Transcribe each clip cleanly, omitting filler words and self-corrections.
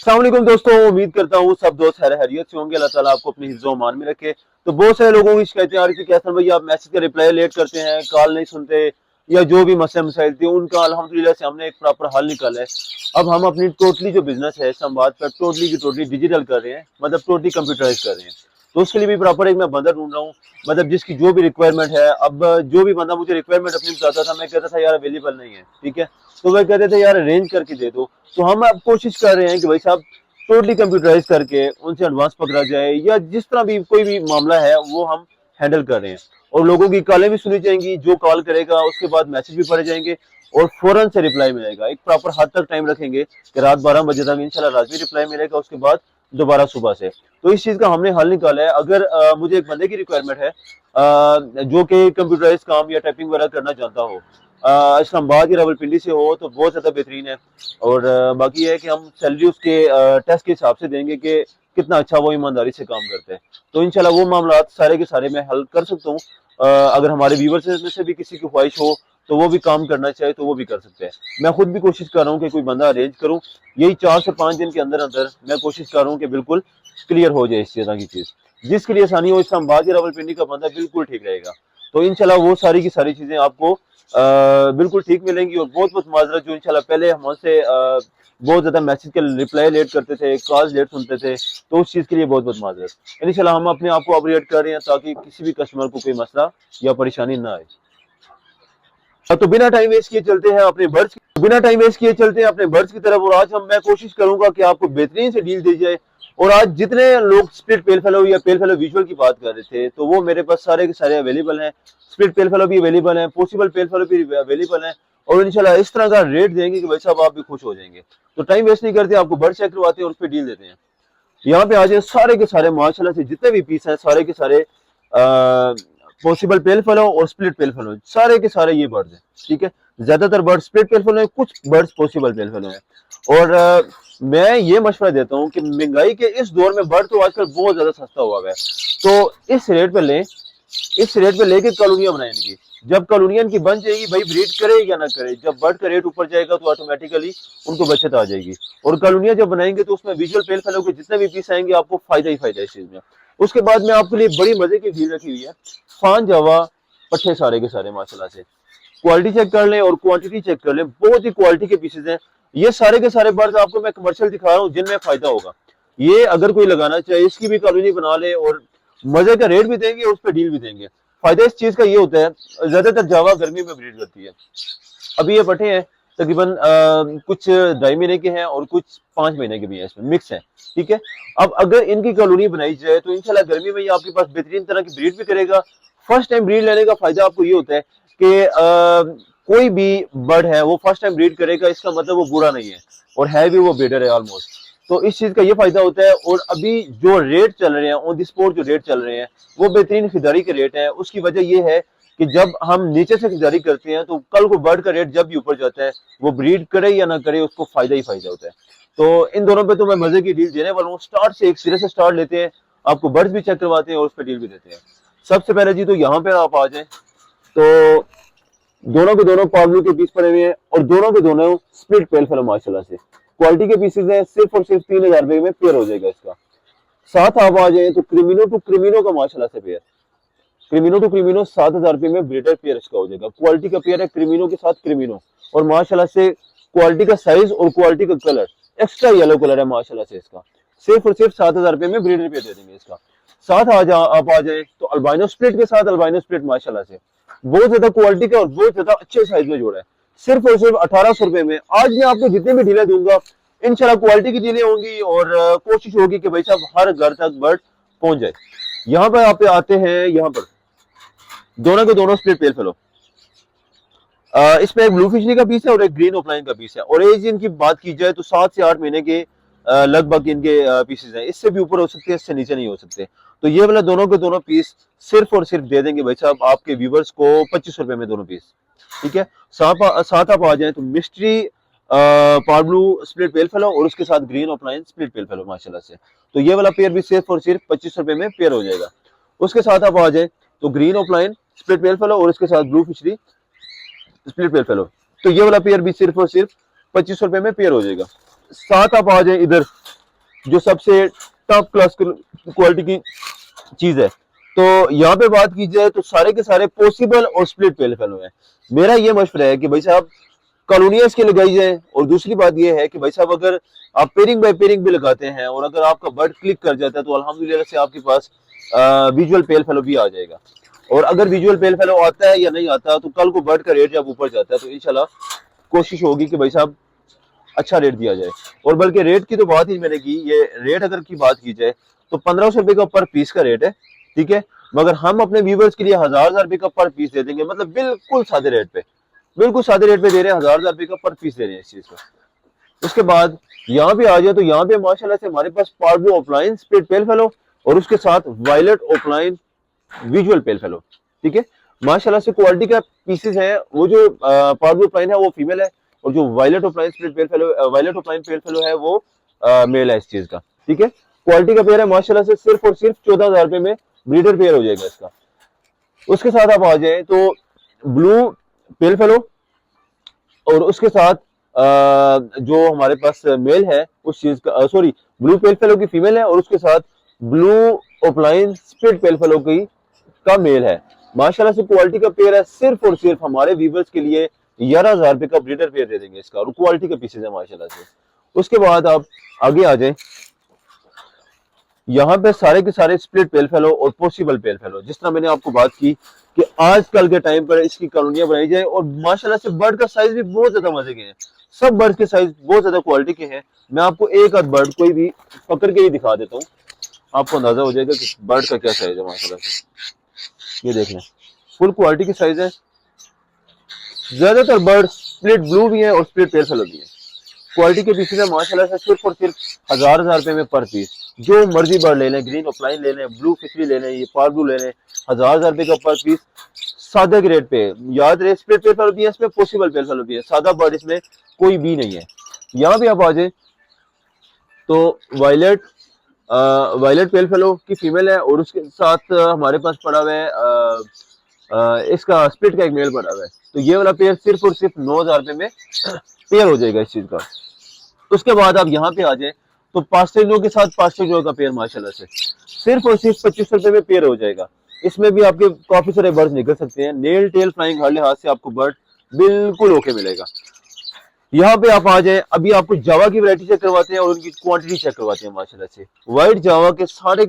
अस्सलाम वालेकुम दोस्तों, उम्मीद करता हूँ सब दोस्त खैरियत से होंगे। अल्लाह ताला आपको अपनी हिफ्ज़ और मान में रखे। तो बहुत सारे लोगों की शिकायतें आ रही थी कि हसन भाई आप मैसेज का रिप्लाई लेट करते हैं, कॉल नहीं सुनते या जो भी मसले मसाइल थे उनका अल्हम्दुलिल्लाह से हमने एक प्रॉपर हल निकाला है। अब हम अपनी टोटली जो बिजनेस है संवाद पर टोटली की टोटली डिजिटल कर रहे हैं, मतलब टोटली कंप्यूटराइज कर रहे हैं। तो उसके लिए भी प्रॉपर एक मैं बंदा ढूंढ रहा हूँ, मतलब जिसकी जो भी रिक्वायरमेंट है। अब जो भी बंदा मुझे रिक्वायरमेंट अपनी बताता था, मैं कहता था यार अवेलेबल नहीं है, ठीक है, तो वह कहते थे यार अरेंज करके दे दो। तो हम अब कोशिश कर रहे हैं कि भाई साहब टोटली कंप्यूटराइज करके उनसे एडवांस पकड़ा जाए या जिस तरह भी कोई भी मामला है वो हम हैंडल कर रहे हैं। और लोगों की कॉलें भी सुनी जाएंगी, जो कॉल करेगा उसके बाद मैसेज भी पढ़े जाएंगे और फौरन से रिप्लाई मिलेगा। एक प्रॉपर हद तक टाइम रखेंगे कि रात 12 बजे तक इंशाल्लाह रात भी रिप्लाई मिलेगा, उसके बाद दोबारा सुबह से। तो इस चीज का हमने हल निकाला है। अगर मुझे एक बंदे की रिक्वायरमेंट है जो कि कंप्यूटराइज काम या टाइपिंग वगैरह करना चाहता हो, इस्लामाबाद या रावलपिंडी से हो तो बहुत ज्यादा बेहतरीन है। और बाकी है कि हम सैलरी उसके टेस्ट के हिसाब से देंगे कि कितना अच्छा वो ईमानदारी से काम करते हैं। तो इंशाल्लाह वो मामला सारे के सारे मैं हल कर सकता हूँ। अगर हमारे व्यूवर्स में से भी किसी की ख्वाहिश हो तो वो भी काम करना चाहे तो वो भी कर सकते हैं। मैं खुद भी कोशिश कर रहा हूँ कि कोई बंदा अरेंज करूँ, यही 4 से 5 दिन के अंदर अंदर मैं कोशिश कर रहा हूँ कि बिल्कुल क्लियर हो जाए इस तरह की चीज। जिसके लिए आसानी हो, इस्लामाबाद या रावलपिंडी का बंदा बिल्कुल ठीक रहेगा। तो इंशाल्लाह वो सारी की सारी चीजें आपको बिल्कुल ठीक मिलेंगी। और बहुत बहुत माजरत जो इंशाल्लाह पहले हमसे बहुत ज्यादा मैसेज के रिप्लाई लेट करते थे, कॉल लेट सुनते थे, तो उस चीज के लिए बहुत बहुत माजरत। इंशाल्लाह हम अपने आप को अपग्रेड कर रहे हैं ताकि किसी भी कस्टमर को कोई मसला या परेशानी ना आए। तो बिना टाइम वेस्ट किए चलते हैं अपने बर्ड्स की तरफ। और आज मैं कोशिश करूंगा कि आपको बेहतरीन से डील दी जाए। और आज जितने लोग स्प्लिट पेल फेलो या पेल फेलो विजुअल की बात कर रहे थे तो वो मेरे पास सारे के सारे अवेलेबल हैं। स्प्लिट पेल फेलो भी अवेलेबल है, पॉसिबल पेल फेलो भी अवेलेबल है। और इंशाल्लाह इस तरह का रेट देंगे कि भाई साहब आप भी खुश हो जाएंगे। तो टाइम वेस्ट नहीं करते, आपको बर्ड चेक करवाते हैं और उस पर डील देते हैं। यहाँ पे आ जाए, सारे के सारे माशाल्लाह से जितने भी पीस हैं सारे के सारे पॉसिबल पेल फेलो और स्प्लिट पेल फेलो, सारे के सारे ये बर्ड्स हैं, ठीक है। ज्यादातर बर्ड स्प्लिट पेल फेलो है, कुछ बर्ड्स पॉसिबल पेल फेलो है। और मैं ये मशवरा देता हूँ कि महंगाई के इस दौर में बर्ड तो आजकल बहुत ज्यादा सस्ता हुआ है, तो इस रेट पे लें, इस रेट पे लेके कॉलोनियां बनाए इनकी। जब कॉलोनियां इनकी बन जाएगी, भाई ब्रीड करे या ना करे, जब बर्ड का रेट ऊपर जाएगा तो ऑटोमेटिकली उनको बचत आ जाएगी। और कॉलोनियां जब बनाएंगे तो उसमें विजुअल पेल फेलो के जितने भी पीस आएंगे आपको फायदा ही फायदा इस चीज में। उसके बाद में आपके लिए बड़ी मजे की चीज रखी हुई है, फान जावा पट्टे सारे के सारे माशाल्लाह से। क्वालिटी चेक कर लें और क्वांटिटी चेक कर लें, बहुत ही क्वालिटी के पीसेज हैं। ये सारे के सारे बर्ड्स आपको मैं कमर्शियल दिखा रहा हूँ जिनमें फायदा होगा। ये अगर कोई लगाना चाहे इसकी भी कॉलोनी बना ले और मजे का रेट भी देंगे और उस पर डील भी देंगे। फायदा इस चीज का ये होता है, ज्यादातर जावा गर्मी में ब्रीड करती है। अभी ये पट्टे हैं तकरीबन कुछ 2.5 महीने के हैं और कुछ 5 महीने के भी हैं, इसमें मिक्स है, ठीक है। अब अगर इनकी कॉलोनी बनाई जाए तो इंशाल्लाह गर्मी में ये आपके पास बेहतरीन तरह की ब्रीड भी करेगा। फर्स्ट टाइम ब्रीड लेने का फायदा आपको ये होता है कि कोई भी बर्ड है वो फर्स्ट टाइम ब्रीड करेगा, इसका मतलब वो बुरा नहीं है और है भी वो बेटर है ऑलमोस्ट। तो इस चीज का ये फायदा होता है। और अभी जो रेट चल रहे हैं ऑन द स्पॉट, जो रेट चल रहे हैं वो बेहतरीन खरीदारी के रेट है। उसकी वजह ये है कि जब हम नीचे से खरीदारी करते हैं तो कल को बर्ड का रेट जब भी ऊपर जाता है, वो ब्रीड करे या ना करे उसको फायदा ही फायदा होता है। तो इन दोनों पे तो मैं मजे की डील देने वाला हूँ। स्टार्ट से एक सिरे से स्टार्ट लेते हैं, आपको बर्ड्स भी चेक करवाते हैं और उस पर डील भी देते हैं। सबसे पहले जी तो यहाँ पे आप आ जाए तो दोनों के दोनों पावलू के पीस पड़े हुए हैं और दोनों के दोनों स्प्लिट पेल फेलो माशाल्लाह से क्वालिटी के पीसेज हैं। सिर्फ और सिर्फ 3,000 रुपए में पेयर हो जाएगा इसका। साथ आप आ जाए तो क्रिमिनो टू क्रिमिनो का माशाल्लाह से पेयर, क्रिमिनो टू क्रिमिनो 7,000 रुपए में ब्रीडर पेयर इसका हो जाएगा। क्वालिटी का पेयर है क्रिमिनो के साथ क्रिमिनो, और माशाल्लाह से क्वालिटी का साइज और क्वालिटी का कलर, एक्स्ट्रा येलो कलर है माशाल्लाह से इसका। सिर्फ और सिर्फ 7,000 रुपए में ब्रीडर पेयर दे देंगे इसका। साथ आप आ जाए तो अल्बाइनो स्प्लिट के साथ अल्बाइनो स्प्लिट माशाल्लाह से बहुत ज्यादा क्वालिटी का और बहुत ज्यादा अच्छे साइज में जोड़ा है। सिर्फ और सिर्फ 1,800 रुपए में आज मैं आपको जितने भी डीलें दूंगा इंशाल्लाह क्वालिटी की डीलें होंगी और कोशिश होगी कि भाई साहब हर घर तक बर्ड पहुंच जाए। यहाँ पर आप आते हैं, यहाँ पर दोनों के दोनों स्प्लिट पेल फेलो। इसमें एक ब्लू फिशरी का पीस है और एक ग्रीन ऑफलाइन का पीस है। और एज इनकी बात की जाए तो 7 से 8 महीने के लगभग इनके पीसेज हैं। इससे भी ऊपर हो सकते हैं, इससे नीचे नहीं हो सकते। तो ये वाला दोनों के दोनों पीस सिर्फ और सिर्फ दे देंगे भाई साहब आपके व्यूवर्स को 2500 रुपए में दोनों पीस, ठीक है। साथ आप आ जाए तो मिस्ट्री पार्ब्लू स्प्लिट पेल फेलो और उसके साथ green offline split pale fellow माशाल्लाह से। तो ये वाला पेयर भी सिर्फ और सिर्फ 2500 रुपए में पेयर हो जाएगा। उसके साथ आप आ जाए तो green offline split pale fallow और उसके साथ blue fishery split pale fellow, तो ये वाला पेयर भी सिर्फ और सिर्फ 2500 रुपए में पेयर हो जाएगा। साथ आप आ जाए इधर जो सबसे टॉप क्लास क्वालिटी की चीज है। तो यहाँ पे बात की जाए तो सारे के सारे पॉसिबल और स्प्लिट पेल फेलो है। मेरा ये मशवरा है कि भाई साहब कॉलोनियस के लगाई जाए, और दूसरी बात ये है कि भाई साहब अगर आप पेयरिंग बाय पेयरिंग भी लगाते हैं और अगर आपका बर्ड क्लिक कर जाता है तो अल्हम्दुलिल्लाह से आपके पास विजुअल पेल फेलो भी आ जाएगा। और अगर विजुअल पेल फेलो आता है या नहीं आता तो कल को बर्ड का रेट जब ऊपर जाता है तो इंशाल्लाह कोशिश होगी कि भाई साहब अच्छा रेट दिया जाए। और बल्कि रेट की तो बात ही मैंने की, ये रेट अगर की बात की जाए तो 1500 रुपए का पर पीस का रेट है, ठीक है। मगर हम अपने व्यूवर्स के लिए हजार रुपए का पर पीस दे देंगे, मतलब बिल्कुल सादे रेट पे, बिल्कुल सादे रेट पे दे रहे हैं, हजार रुपए का पर पीस दे रहे हैं इस चीज का। उसके बाद यहाँ पे आ जाए तो यहाँ पे माशाल्लाह से हमारे पास पार्बो ऑफलाइन स्प्लिट पेल फेलो और उसके साथ violet opaline visual pale fallow, ठीक है। माशाल्लाह से क्वालिटी का पीसेस है। वो जो पार्बो ऑफलाइन है वो फीमेल है, और जो violet opaline split pale fallow violet opaline pale fallow है वो मेल है इस चीज का, ठीक है। क्वालिटी का पेयर है माशाल्लाह से, सिर्फ और सिर्फ 14,000 रुपए में ब्रीडर पेयर हो जाएगा इसका। उसके साथ आप आ जाए तो ब्लू पेल फेलो और उसके साथ जो हमारे पास मेल है उस चीज का, सॉरी ब्लू पेल फेलो की फीमेल है और उसके साथ blue offline split pale fellow की का मेल है। माशाल्लाह से क्वालिटी का पेयर है, सिर्फ और सिर्फ हमारे व्यूवर्स के लिए 11,000 रुपए का ब्रीडर पेयर दे देंगे इसका, और क्वालिटी के पीसेज है माशाल्लाह से। उसके बाद आप आगे आ जाए, यहाँ पे सारे के सारे स्प्लिट पेल फेलो और पॉसिबल पेल फेलो, जिस तरह मैंने आपको बात की कि आजकल के टाइम पर इसकी कॉलोनियां बनाई जाए, और माशाल्लाह से बर्ड का साइज भी बहुत ज्यादा मजे के हैं, सब बर्ड के साइज बहुत ज्यादा क्वालिटी के हैं। मैं आपको एक आध बर्ड कोई भी पकड़ के ही दिखा देता हूँ, आपको अंदाजा हो जाएगा कि बर्ड का क्या साइज है माशाल्लाह से। ये देख लें, फुल क्वालिटी की साइज है। ज्यादातर बर्ड स्प्लिट ब्लू भी है और स्प्लिट पेल फेलो भी है। क्वालिटी के पीसेज है माशाल्लाह से, सिर्फ और सिर्फ हजार रुपए में पर पीस। जो मर्जी बर्ड ले लें, ग्रीन ऑफलाइन ले लें, ब्लू फिशरी ले लें, ये पार्बलू ले लें, हजार रुपए का पर पीस सादे ग्रेड पे। याद रहे स्प्लिट पेल फेलो भी है इसमें, पॉसिबल पेल फेलो भी है, सादा बर्ड इसमें कोई भी नहीं है। यहाँ पे आप आ जाए तो वायलेट वायलेट पेल फेलो की फीमेल है और उसके साथ हमारे पास पड़ा हुआ है इसका स्प्लिट का एक मेल पड़ा हुआ है। तो ये वाला पेयर सिर्फ और सिर्फ 9,000 रुपए में पेयर हो जाएगा इस चीज का। उसके बाद आप यहाँ पे आ जाए तो पास्टेजो के साथ पास्टेजो का पेयर माशाल्लाह से सिर्फ और सिर्फ 2500 रुपए में पेयर हो जाएगा। इसमें भी आपके काफी सारे बर्ड निकल सकते हैं, नेल टेल फ्लाइंग हर लिहाज से आपको बर्ड बिल्कुल ओके मिलेगा। यहाँ पे आप आ जाए, अभी आपको जावा की वैरायटी चेक करवाते हैं और उनकी क्वांटिटी चेक करवाते हैं माशाल्लाह से। व्हाइट जावा के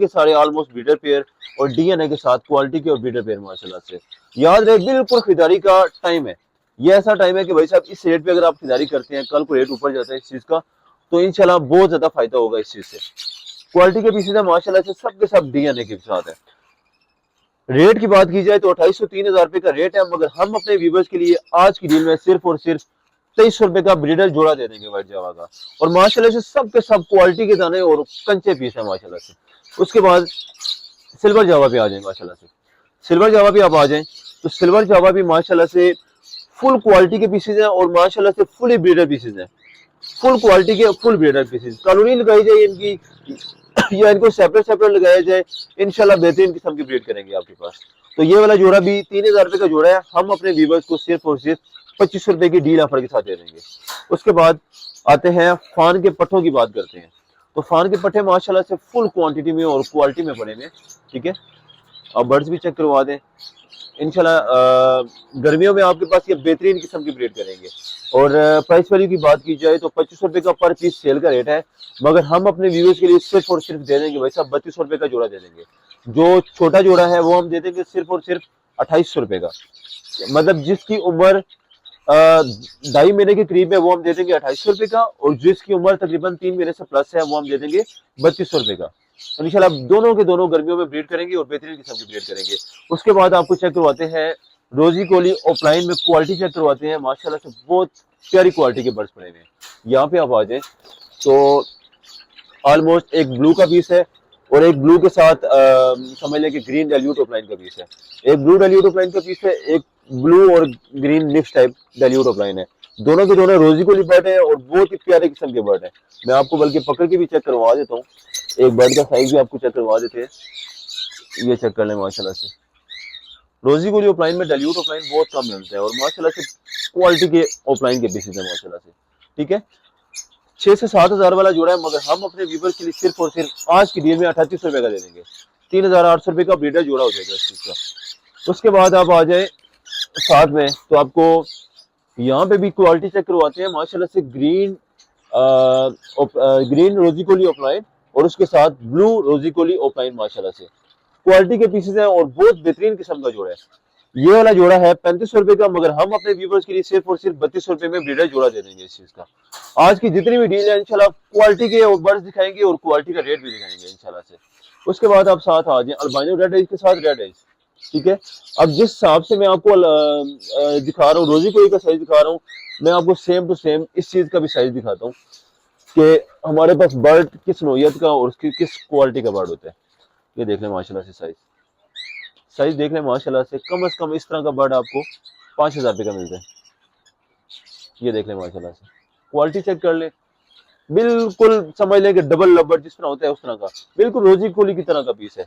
सारे ऑलमोस्ट ब्रीडर पेयर और डीएनए के साथ क्वालिटी के और ब्रीडर पेयर माशाल्लाह से। याद रहे बिल्कुल खरीदारी का टाइम है, ये ऐसा टाइम है कि भाई साहब इस रेट पे अगर आप खरीदारी करते हैं, कल को रेट ऊपर जाता है इस चीज का तो इंशाल्लाह बहुत ज्यादा फायदा होगा इस चीज से। क्वालिटी के पीसेज है माशाल्लाह से, सबके सब डीएनए के साथ है। रेट की बात की जाए तो 2,500-3,000 रुपए का रेट है, मगर हम अपने व्यूवर्स के लिए आज की डील में सिर्फ और सिर्फ 2,300 रुपए का ब्रीडर जोड़ा दे देंगे व्हाइट जावा का, और माशाल्लाह से सब के सब क्वालिटी के दाने और कंचे पीस है माशाल्लाह से। उसके बाद सिल्वर जावा पे आ जाए माशाल्लाह से। सिल्वर जावा पे आप आ जाए तो सिल्वर जावा भी माशाल्लाह से फुल क्वालिटी के पीसेज हैं और माशाल्लाह से फुली ब्रीडर पीसेज हैं, फुल क्वालिटी के फुल ब्रीडर पीसेज। कॉलोनी लगाई जाए इनकी या इनको सेपरेट सेपरेट लगाया जाए, इंशाल्लाह बेहतरीन किस्म की ब्रीड करेंगे आपके पास। तो ये वाला जोड़ा भी 3,000 रुपए का जोड़ा है, हम अपने व्यूवर्स को सिर्फ और सिर्फ 2,500 रुपए की डील ऑफर के साथ दे देंगे। उसके बाद आते हैं फान के पट्टों की बात करते हैं। तो फान के पट्टे माशाल्लाह से फुल क्वांटिटी में और क्वालिटी में पड़े हैं, ठीक है। और बर्ड्स भी चेक करवा दें इंशाल्लाह। गर्मियों में आपके पास ये बेहतरीन किस्म की ब्रीड करेंगे। और प्राइस वैल्यू की बात की जाए तो 2,500 रुपए का पर पीस सेल का रेट है, मगर हम अपने व्यूअर्स के लिए सिर्फ और सिर्फ दे देंगे भाई साहब 3,200 रुपए का जोड़ा दे देंगे। जो छोटा जोड़ा है वो हम दे देंगे सिर्फ और सिर्फ 2,800 रुपए का, मतलब जिसकी उम्र 2.5 महीने के करीब है वो हम दे देंगे 2,800 रुपए का, और जिसकी उम्र तकरीबन 3 महीने से प्लस है वो हम दे देंगे 3,200 रुपए का। तो इंशाल्लाह दोनों के दोनों गर्मियों में ब्रीड करेंगे और बेहतरीन किस्म की ब्रीड करेंगे। उसके बाद आपको चेक करवाते हैं रोजी कोली ऑफलाइन में, क्वालिटी चेक करवाते हैं माशाल्लाह से, बहुत प्यारी क्वालिटी के बर्ड्स पड़े हुए हैं। यहाँ पे आप आ जाए तो ऑलमोस्ट एक ब्लू का पीस है और एक ब्लू के साथ समझ लें कि ग्रीन डेल्यूट ऑफलाइन का पीस है। एक ब्लू डेल्यूट ऑफलाइन का पीस है, एक ब्लू और green mix type dilute offline है। दोनों के दोनों रोजी कोली बर्ड है और बहुत ही प्यारे किस्म के बर्ड है। मैं आपको बल्कि पकड़ के भी चेक करवा देता हूँ, एक बर्ड का साइज भी आपको चेक करवा देते हैं, ये चेक कर लें माशाल्लाह से। रोजी कोली ऑफलाइन में डेल्यूट ऑफलाइन बहुत कम मिलता है और माशाल्लाह से क्वालिटी के ऑफलाइन के पीसेज है माशाल्लाह से, ठीक है। 6 से 7 हजार वाला जोड़ा है, मगर हम अपने व्यूवर्स के लिए सिर्फ और सिर्फ आज की डील में 3800 रुपए का दे देंगे। 3800 रुपए का ब्रीडर जोड़ा हो जाएगा इस चीज का। उसके बाद आप आ जाए साथ में, तो आपको यहाँ पे भी क्वालिटी चेक करवाते हैं माशाल्लाह से। ग्रीन रोजिकोली ऑफलाइन और उसके साथ ब्लू रोजिकोली ऑफलाइन माशाल्लाह से क्वालिटी के पीसेस हैं और बहुत बेहतरीन किस्म का जोड़ा है। ये वाला जोड़ा है 3500 रुपए का, मगर हम अपने व्यूवर्स के लिए सिर्फ और सिर्फ 3200 रुपए में ब्रीडर जोड़ा दे देंगे इस चीज का। आज की जितनी भी डील है इंशाल्लाह क्वालिटी के और बर्ड्स दिखाएंगे और क्वालिटी का रेट भी दिखाएंगे इंशाल्लाह से। उसके बाद आप साथ आ जाए अल्बाइनो रेड आइज के साथ रेड आइज, ठीक है। अब जिस हिसाब से मैं आपको दिखा रहा हूँ, रोजी कोई का साइज दिखा रहा हूँ, मैं आपको सेम टू सेम इस चीज का भी साइज दिखाता हूँ कि हमारे पास बर्ड किस नौयत का और उसकी किस क्वालिटी का बर्ड होता है। ये देख लें माशाल्लाह से साइज देख लें माशाल्लाह से कम इस तरह का बर्ड आपको 5000 रुपये का मिलता है। ये देख लें माशाल्लाह से क्वालिटी चेक कर ले, बिल्कुल समझ लें कि डबल लबर जिस तरह होता है उस तरह का, बिल्कुल रोजी कोली की तरह का पीस है,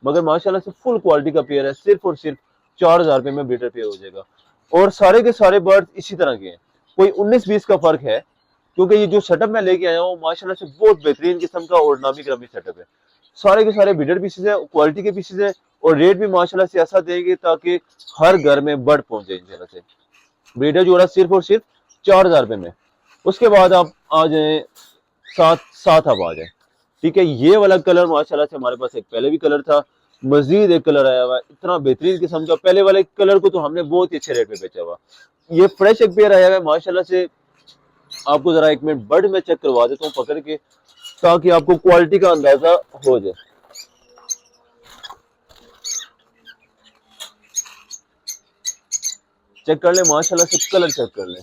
मगर माशाल्लाह से फुल क्वालिटी का पेयर है। सिर्फ और सिर्फ 4000 रुपये में ब्रीडर पेयर हो जाएगा और सारे के सारे बर्ड इसी तरह के हैं, कोई 19-20 का फर्क है, क्योंकि ये जो सेटअप मैं लेके आया हूँ माशाल्लाह से बहुत बेहतरीन किस्म का और नामी ग्रामी सेटअप है। सारे के सारे ब्रीडर पीसेज है, क्वालिटी के पीसेज है और रेट भी माशाल्लाह से ऐसा देंगे ताकि हर घर में बर्ड पहुंच जाए इंशाल्लाह से। ब्रीडर जोड़ा सिर्फ और सिर्फ 4000 रुपये में। उसके बाद आप आ जाए साथ आप आ जाए, ठीक है। ये वाला कलर माशाल्लाह से हमारे पास एक पहले भी कलर था, मजीद एक कलर आया हुआ है इतना बेहतरीन किस्म का। पहले वाले कलर को तो हमने बहुत ही अच्छे रेट पे बेचा हुआ, ये फ्रेश एक पेयर आया हुआ है माशाल्लाह से। आपको जरा एक मिनट बर्ड में चेक करवा देता हूँ पकड़ के, ताकि आपको क्वालिटी का अंदाजा हो जाए। चेक कर ले माशाल्लाह से, कलर चेक कर ले,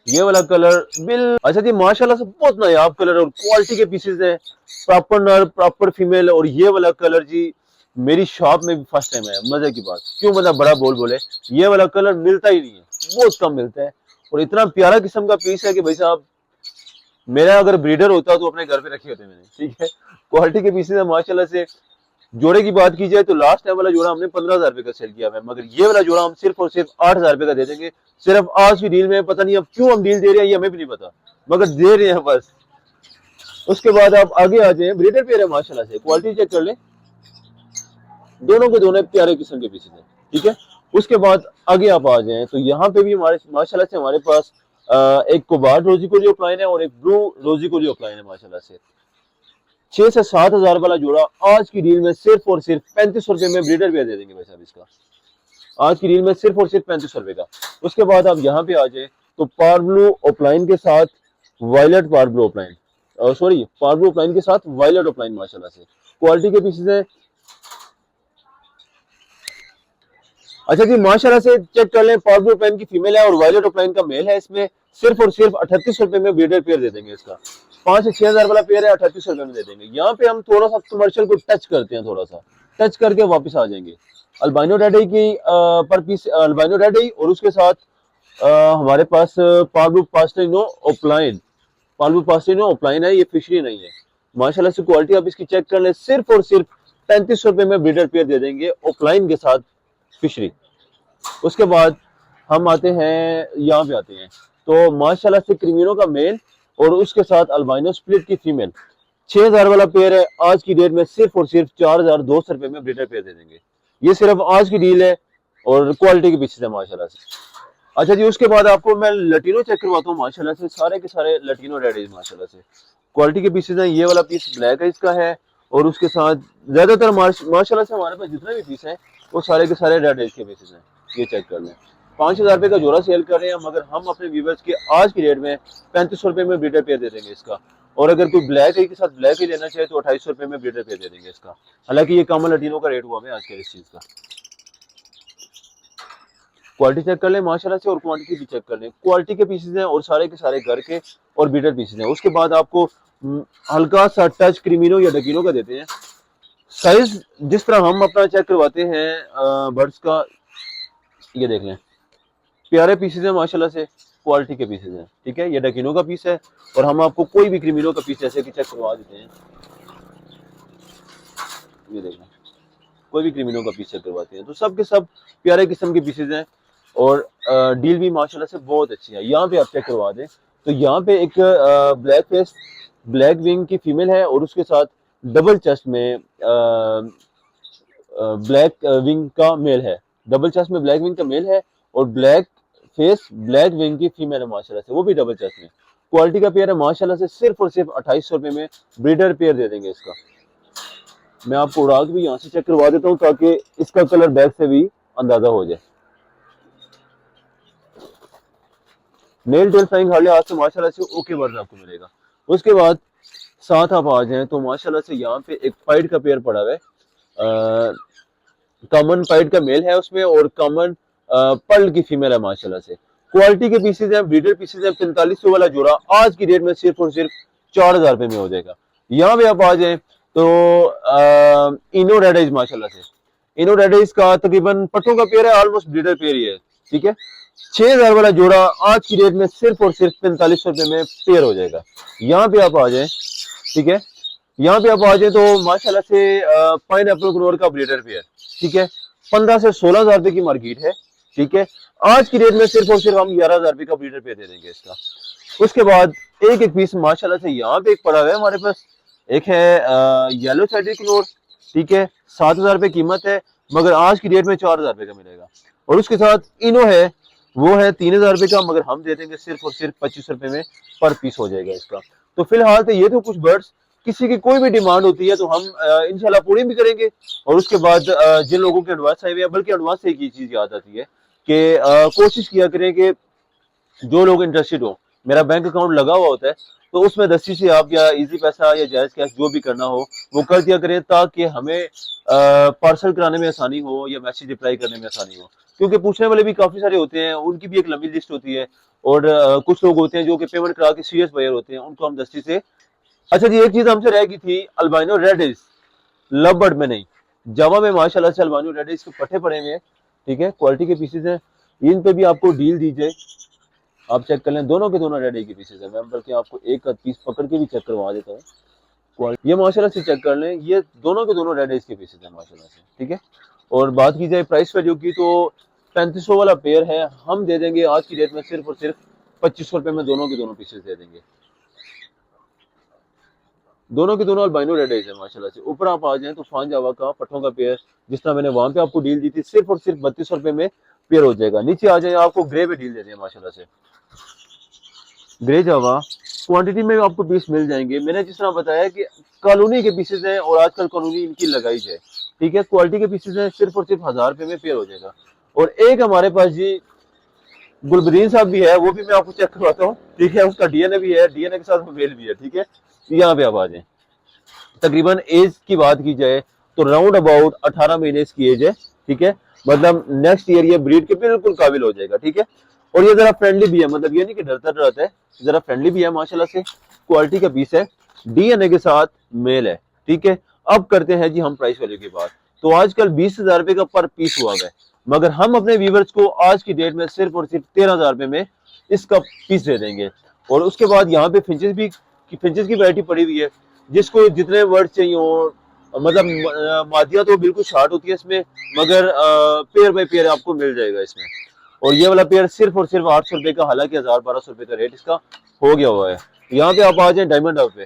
ये वाला कलर अच्छा जी माशाल्लाह से बहुत नायाब कलर और क्वालिटी के पीसेस है, प्रॉपर नर प्रॉपर फीमेल। और ये वाला कलर जी मेरी शॉप में भी फर्स्ट टाइम है, मजे की बात, क्यों मतलब बड़ा बोले, ये वाला कलर मिलता ही नहीं है, बहुत कम मिलता है और इतना प्यारा किस्म का पीस है कि भाई साहब मेरा अगर ब्रीडर होता तो अपने घर पे रखे होते मैंने, ठीक है। क्वालिटी के पीसेस है माशाल्लाह से। जोड़े की बात की जाए तो लास्ट टाइम वाला जोड़ा हमने 15,000 रुपए का सेल किया है, मगर ये वाला जोड़ा हम सिर्फ और सिर्फ 8,000 रुपए का दे देंगे। सिर्फ आज की डील में, पता नहीं अब क्यों हम डील दे रहे हैं ये हमें भी नहीं पता, मगर दे रहे हैं बस। उसके बाद आप आगे आ जाए, ब्रीडर पेयर है माशाल्लाह से, क्वालिटी चेक कर ले, दोनों के दोनों प्यारे किस्म के पीसेस हैं, ठीक है। उसके बाद आगे आप आ जाए तो यहाँ पे भी हमारे माशाल्लाह से हमारे पास एक कोबाल्ट रोजी कोली ऑफलाइन है और एक ब्लू रोजी कोली ऑफलाइन है माशाल्लाह से। 6 से 7 हजार वाला जोड़ा आज की डील में सिर्फ और सिर्फ 3500 रुपए में ब्रीडर पेयर दे देंगे भाई साहब इसका, आज की डील में सिर्फ और सिर्फ 3500 रुपए का। उसके बाद आप यहाँ पे आ जाए तो पार्ब्लू ऑफलाइन के साथ वायलेट पार्ब्लू ऑफलाइन, सॉरी पार्ब्लू ऑफलाइन के साथ वायलेट ऑफलाइन माशाल्लाह से क्वालिटी के पीसेस है। अच्छा जी माशाल्लाह से चेक कर लें, पार्ब्लू ऑफलाइन की फीमेल है और वायलेट ऑफलाइन का मेल है। इसमें सिर्फ और सिर्फ 3800 रुपए में ब्रीडर पेयर दे देंगे इसका। 5 से 6 हजार वाला पेयर है, 3800 रुपए में दे देंगे। यहाँ पे हम थोड़ा सा कमर्शियल को टच करते हैं, थोड़ा सा टच करके वापस आ जाएंगे। अल्बाइनो रेड आई की पर पीस अल्बाइनो रेड आई और उसके साथ हमारे पास पार्ब्लू पास्टिनो ऑफलाइन, पार्ब्लू पास्टिनो ऑफलाइन है, ये फिशरी नहीं है माशाल्लाह से। क्वालिटी आप इसकी चेक कर लें, सिर्फ और सिर्फ 3500 रुपए में ब्रीडर पेयर दे देंगे ऑफलाइन के साथ फिशरी। उसके बाद हम आते हैं, यहाँ पे आते हैं तो माशाल्लाह से क्रीमिनो का मेल और उसके साथ अल्बाइनो स्प्लिट की फीमेल 6000 वाला पेयर है। आज की डेट में सिर्फ और सिर्फ 4200 रुपए में ब्रीडर पेयर दे देंगे। ये सिर्फ आज की डील है और क्वालिटी के पीछे है माशाल्लाह से। अच्छा जी उसके बाद आपको मैं लटीनो चेक करवाता हूँ माशाल्लाह से, सारे के सारे लटीनो रेड है माशाल्लाह से क्वालिटी के पीसेज हैं। ये वाला पीस ब्लैक है इसका है और उसके साथ ज्यादातर माशाल्लाह से हमारे पास जितने भी पीस हैं वो सारे के सारे रेड के पीसेज हैं। ये चेक कर लें, 5000 रुपए का जोड़ा सेल कर रहे हैं, मगर हम अपने व्यूवर्स के आज की रेट में 3500 रुपए में ब्रीडर पेयर दे देंगे इसका। और अगर कोई ब्लैक है के साथ ब्लैक ही लेना चाहे तो 2800 रुपए में ब्रीडर पेयर दे देंगे इसका। हालांकि ये कॉमन लटीनो का रेट हुआ है आज के इस चीज का। क्वालिटी चेक कर ले माशाल्लाह से और क्वांटिटी भी चेक कर ले, क्वालिटी के पीसेज हैं और सारे के सारे घर के और ब्रीडर पीसेज हैं। उसके बाद आपको हल्का सा टच क्रीमिनो या डकीनो का देते हैं। साइज जिस तरह हम अपना चेक करवाते हैं बर्ड्स का, ये देख लें प्यारे पीसेज हैं माशाल्लाह से, क्वालिटी के पीसेज हैं, ठीक है। ये डकीनो का पीस है और हम आपको कोई भी क्रीमिनो का पीस जैसे कि चेक करवा देते हैं। ये देख लें कोई भी क्रीमिनो का पीस चेक करवाते हैं तो सब के सब प्यारे किस्म के पीसेज हैं और डील भी माशाल्लाह से बहुत अच्छी है। यहाँ पे आप चेक करवा दें, तो यहाँ पे एक ब्लैक फेस ब्लैक विंग की फीमेल है और उसके साथ डबल चेस्ट में ब्लैक विंग का मेल है। डबल चेस्ट में ब्लैक विंग का मेल है और ब्लैक फेस ब्लैक विंग की फीमेल है माशाल्लाह से, वो भी डबल चेस्ट में। क्वालिटी का पेयर है माशाल्लाह से, सिर्फ और सिर्फ 2800 रुपए में ब्रीडर पेयर दे देंगे इसका। मैं आपको उड़ा के भी यहाँ से चेक करवा देता हूँ ताकि इसका कलर बैक से भी अंदाजा हो जाए। नेल टेल फ्लाइंग हार्ले आज से माशाल्लाह से ओके वर्ड आपको मिलेगा। उसके बाद साथ आप आ जाएं तो माशाल्लाह से यहाँ पे एक पाइड का पेयर पड़ा हुआ है, कॉमन पाइड का मेल है उसमें और कॉमन पर्ल की फीमेल है माशाल्लाह से। क्वालिटी के पीसेज हैं, ब्रीडर पीसेज हैं। 4500 वाला जोड़ा आज की डेट में सिर्फ और सिर्फ 4000 रुपए में हो जाएगा। यहाँ पे आप आ जाए तो इनो रेड आइज माशाल्लाह से, इनो रेड आइज का तकरीबन पट्टों का पेयर है, ऑलमोस्ट ब्रीडर पेयर ही है, ठीक है। 6000 वाला जोड़ा आज की डेट में सिर्फ और सिर्फ 4500 रुपए में पेयर हो जाएगा। यहाँ पे आप आ जाए, ठीक है। यहाँ पे आप आ जाए तो माशाल्लाह से पाइन एप्पल ग्रोवर का ब्रीडर पेयर, ठीक है। 15 से 16,000 रुपए की मार्केट है, ठीक है। आज की डेट में सिर्फ और सिर्फ हम 11,000 रुपए का ब्रीडर पेयर दे देंगे इसका। उसके बाद एक एक पीस माशाल्लाह से यहाँ पे एक पड़ा हुआ है हमारे पास, एक है येलो साइडेड क्लोर, ठीक है। 7,000 रुपए कीमत है मगर आज की डेट में 4,000 रुपए का मिलेगा। और उसके साथ इनो है, वो है 3,000 रुपए का मगर हम दे देंगे सिर्फ और सिर्फ 2500 रुपए में पर पीस हो जाएगा इसका। तो फिलहाल तो ये तो कुछ बर्ड्स, किसी की कोई भी डिमांड होती है तो हम इंशाल्लाह पूरी भी करेंगे। और उसके बाद जिन लोगों के एडवांस आए हुए हैं, बल्कि एडवांस से एक ही चीज याद आती है कि कोशिश किया करें कि जो लोग इंटरेस्टेड हो, मेरा बैंक अकाउंट लगा हुआ होता है तो उसमें दस्ती से आप या इजी पैसा या जायज कैश जो भी करना हो वो कर दिया करें ताकि हमें पार्सल कराने में आसानी हो या मैसेज रिप्लाई करने में आसानी हो। क्योंकि पूछने वाले भी काफी सारे होते हैं, उनकी भी एक लंबी लिस्ट होती है और कुछ लोग होते हैं जो कि पेमेंट करा के सीरियस बायर होते हैं, उनको हम दस्ती से। अच्छा जी, एक चीज हमसे रह गई थी, albino red is love bird में नहीं, जावा में माशाल्लाह से अल्बाइनो रेड इज के पट्टे पड़े हुए हैं, ठीक है। क्वालिटी के पीसेज हैं, इन पे भी आपको डील दी जाए, आप चेक कर लें। दोनों के दोनों रेड के पीसेज है, मैं बल्कि आपको एक पीस पकड़ के भी चेक करवा देता हूँ। ये माशाल्लाह से चेक कर लें, ये दोनों के दोनों रेड के पीसेज है माशाल्लाह से, ठीक है। और बात की जाए प्राइस वैल्यू की तो 3500 वाला पेयर है, हम दे देंगे आज की डेट में सिर्फ और सिर्फ 2500 रुपए में दोनों के दोनों पीसेज दे देंगे। दोनों के दोनों अल्बाइनो रेड आइज है माशाल्लाह से। ऊपर आप आ जाएं तो फान जावा का पट्टों का पेयर, जिस तरह मैंने वहां पे आपको डील दी थी, सिर्फ और सिर्फ 3200 रुपए में पेयर हो जाएगा। नीचे आ जाए, आपको ग्रे पे डील दे दें माशाल्लाह से, ग्रे जावा क्वांटिटी में आपको पीस मिल जाएंगे। मैंने जिस तरह बताया कि कॉलोनी के पीसेज हैं और आजकल कॉलोनी इनकी लगाई है, ठीक है। क्वालिटी के पीसेज हैं, सिर्फ और सिर्फ 1000 रुपए में पेयर हो जाएगा। और एक हमारे पास जी गुलबरीन साहब भी है, वो भी मैं आपको चेक करवाता हूँ, ठीक है। उसका डीएनए भी है, डीएनए के साथ मेल भी है, ठीक है। यहाँ पे आप आ जाए, तकरीबन एज की बात की जाए तो राउंड अबाउट 18 महीने इसकी एज है, ठीक है। मतलब नेक्स्ट ईयर ये ब्रीड के बिल्कुल काबिल हो जाएगा, ठीक है। और ये जरा फ्रेंडली भी है, मतलब ये नहीं कि डरता डरता है, जरा फ्रेंडली भी है माशाल्लाह से। क्वालिटी का पीस है, डीएनए के साथ मेल है, ठीक है। अब करते हैं जी हम प्राइस वैल्यू की बात। तो आजकल 20,000 रुपए का पर पीस हुआ है, मगर हम अपने व्यूवर्स को आज की डेट में सिर्फ और सिर्फ 13,000 रुपए में इसका पीस दे देंगे। और उसके बाद यहाँ पे फिंचेस की वैरायटी पड़ी हुई है, जिसको जितने वर्ड चाहिए हो, मतलब मादिया तो बिल्कुल शार्ट होती है इसमें, मगर पेयर बाय पेयर आपको मिल जाएगा इसमें। और ये वाला पेयर सिर्फ और सिर्फ 800 रुपए का, हालांकि 1000-1200 रुपए का रेट इसका हो गया हुआ है। यहाँ पे आप आ जाए डायमंड डब पे,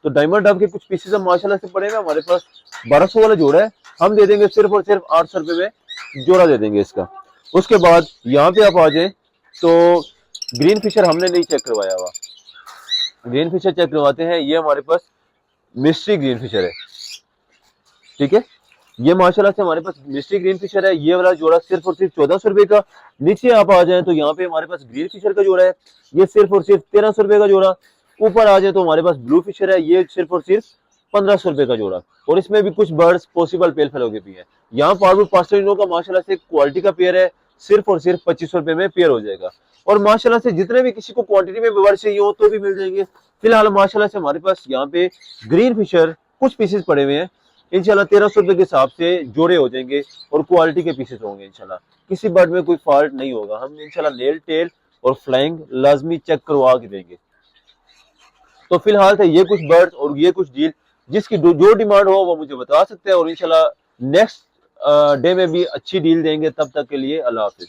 तो डायमंड डब के कुछ पीसेस हम माशाल्लाह से पड़े हैं हमारे पास। 1200 वाला जोड़ा है, हम दे देंगे सिर्फ और सिर्फ 800 रुपए में जोड़ा दे देंगे इसका। उसके बाद यहाँ पे आप आ जाए तो ग्रीन फिशर हमने नहीं चेक करवाया हुआ, ग्रीन फिशर चेक करवाते हैं। ये हमारे पास मिस्ट्री ग्रीन फिशर है, ठीक है। ये माशाल्लाह से हमारे पास मिस्ट्री ग्रीन फिशर है। ये वाला जोड़ा सिर्फ और सिर्फ 1400 रुपए का। नीचे आप आ जाए तो यहाँ पे हमारे पास ग्रीन फिशर का जोड़ा है, ये सिर्फ और सिर्फ 1300 रुपए का जोड़ा। ऊपर आ जाए तो हमारे पास ब्लू फिशर है, ये सिर्फ और सिर्फ 1500 रुपए का जोड़ा। और इसमें भी कुछ बर्ड्स पॉसिबल पेल फेलो के भी है। यहाँ पार्वुड पास्टरिनो का माशाल्लाह से क्वालिटी का पेयर है, सिर्फ और सिर्फ 2500 रुपए में पेयर हो जाएगा। और माशाल्लाह से जितने भी किसी को क्वांटिटी में बर्ड चाहिए हो तो भी मिल जाएंगे। फिलहाल माशाल्लाह से हमारे पास यहाँ पे ग्रीन फिशर कुछ पीसेस पड़े हुए हैं, इंशाल्लाह 1300 रुपए के हिसाब से जोड़े हो जाएंगे और क्वालिटी के पीसेस होंगे इंशाल्लाह। किसी बर्ड में कोई फॉल्ट नहीं होगा, हम इंशाल्लाह नेल टेल और फ्लाइंग लाजमी चेक करवा के देंगे। तो फिलहाल था ये कुछ बर्ड्स और ये कुछ डील, जिसकी जो डिमांड हो वो मुझे बता सकते हैं और इंशाल्लाह नेक्स्ट डे में भी अच्छी डील देंगे। तब तक के लिए अल्लाह हाफिज।